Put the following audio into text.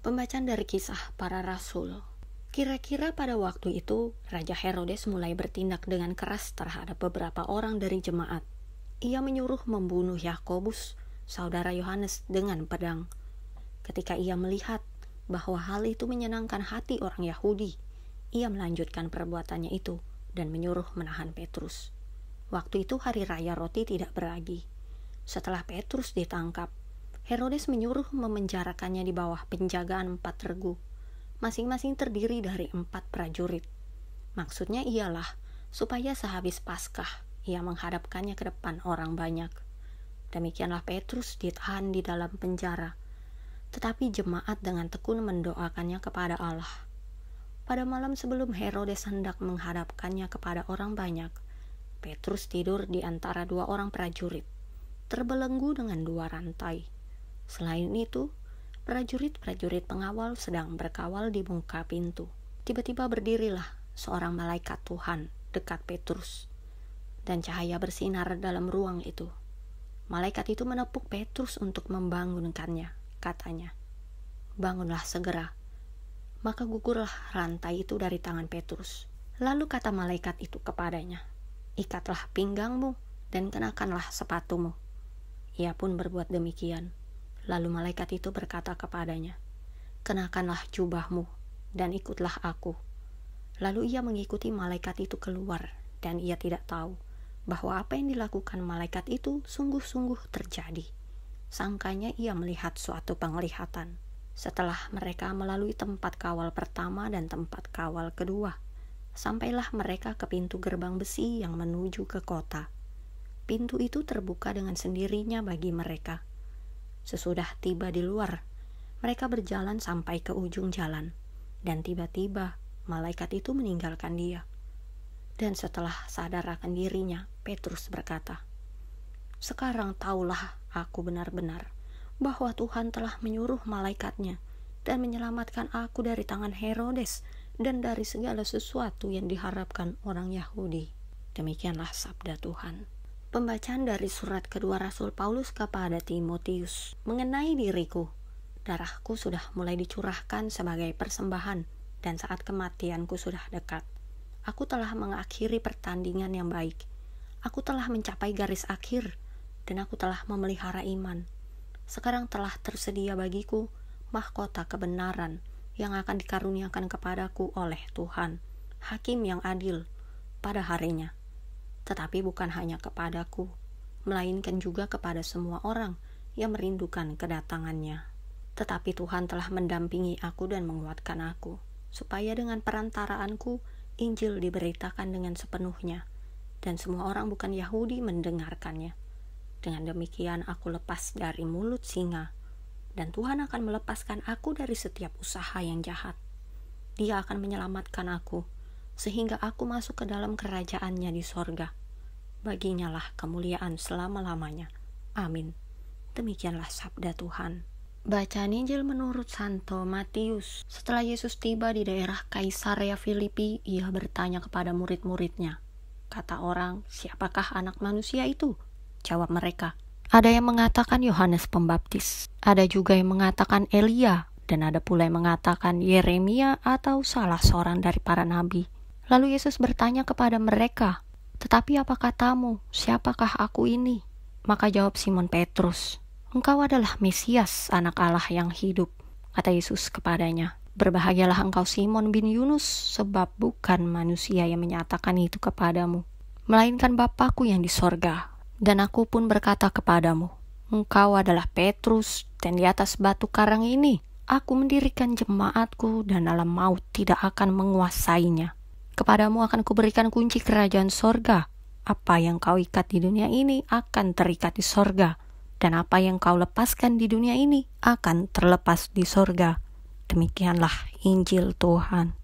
Pembacaan dari Kisah Para Rasul. Kira-kira pada waktu itu, Raja Herodes mulai bertindak dengan keras terhadap beberapa orang dari jemaat. Ia menyuruh membunuh Yakobus, saudara Yohanes, dengan pedang. Ketika ia melihat bahwa hal itu menyenangkan hati orang Yahudi, ia melanjutkan perbuatannya itu dan menyuruh menahan Petrus. Waktu itu hari raya roti tidak beragi. Setelah Petrus ditangkap, Herodes menyuruh memenjarakannya di bawah penjagaan 4 regu, masing-masing terdiri dari 4 prajurit. Maksudnya ialah supaya sehabis Paskah ia menghadapkannya ke depan orang banyak. Demikianlah Petrus ditahan di dalam penjara, tetapi jemaat dengan tekun mendoakannya kepada Allah. Pada malam sebelum Herodes hendak menghadapkannya kepada orang banyak, Petrus tidur di antara 2 orang prajurit, terbelenggu dengan 2 rantai. Selain itu, prajurit-prajurit pengawal sedang berkawal di muka pintu. Tiba-tiba berdirilah seorang malaikat Tuhan dekat Petrus, dan cahaya bersinar dalam ruang itu. Malaikat itu menepuk Petrus untuk membangunkannya. Katanya, "Bangunlah segera." Maka gugurlah rantai itu dari tangan Petrus. Lalu kata malaikat itu kepadanya, "Ikatlah pinggangmu dan kenakanlah sepatumu." Ia pun berbuat demikian. Lalu malaikat itu berkata kepadanya, "Kenakanlah jubahmu dan ikutlah aku." Lalu ia mengikuti malaikat itu keluar, dan ia tidak tahu bahwa apa yang dilakukan malaikat itu sungguh-sungguh terjadi. Sangkanya ia melihat suatu penglihatan. Setelah mereka melalui tempat kawal pertama dan tempat kawal kedua, sampailah mereka ke pintu gerbang besi yang menuju ke kota. Pintu itu terbuka dengan sendirinya bagi mereka. Sesudah tiba di luar, mereka berjalan sampai ke ujung jalan, dan tiba-tiba malaikat itu meninggalkan dia. Dan setelah sadar akan dirinya, Petrus berkata, "Sekarang taulah aku benar-benar bahwa Tuhan telah menyuruh malaikatnya dan menyelamatkan aku dari tangan Herodes dan dari segala sesuatu yang diharapkan orang Yahudi." Demikianlah sabda Tuhan. Pembacaan dari surat kedua Rasul Paulus kepada Timotius. Mengenai diriku, darahku sudah mulai dicurahkan sebagai persembahan, dan saat kematianku sudah dekat. Aku telah mengakhiri pertandingan yang baik. Aku telah mencapai garis akhir, dan aku telah memelihara iman. Sekarang telah tersedia bagiku mahkota kebenaran yang akan dikaruniakan kepadaku oleh Tuhan, Hakim yang adil, pada harinya. Tetapi bukan hanya kepadaku, melainkan juga kepada semua orang yang merindukan kedatangannya. Tetapi Tuhan telah mendampingi aku dan menguatkan aku, supaya dengan perantaraanku Injil diberitakan dengan sepenuhnya, dan semua orang bukan Yahudi mendengarkannya. Dengan demikian aku lepas dari mulut singa, dan Tuhan akan melepaskan aku dari setiap usaha yang jahat. Dia akan menyelamatkan aku, sehingga aku masuk ke dalam kerajaannya di sorga. Baginya lah kemuliaan selama-lamanya. Amin. Demikianlah sabda Tuhan. Bacaan Injil menurut Santo Matius. Setelah Yesus tiba di daerah Kaisarea Filipi, ia bertanya kepada murid-muridnya. Kata orang, "Siapakah anak manusia itu?" Jawab mereka, "Ada yang mengatakan Yohanes Pembaptis, ada juga yang mengatakan Elia, dan ada pula yang mengatakan Yeremia atau salah seorang dari para nabi." Lalu Yesus bertanya kepada mereka, "Tetapi apa katamu? Siapakah aku ini?" Maka jawab Simon Petrus, "Engkau adalah Mesias, anak Allah yang hidup." Kata Yesus kepadanya, "Berbahagialah engkau Simon bin Yunus, sebab bukan manusia yang menyatakan itu kepadamu, melainkan Bapa-Ku yang di sorga. Dan aku pun berkata kepadamu, engkau adalah Petrus, dan di atas batu karang ini aku mendirikan jemaatku, dan alam maut tidak akan menguasainya. Kepadamu akan kuberikan kunci kerajaan sorga. Apa yang kau ikat di dunia ini akan terikat di sorga, dan apa yang kau lepaskan di dunia ini akan terlepas di sorga." Demikianlah Injil Tuhan.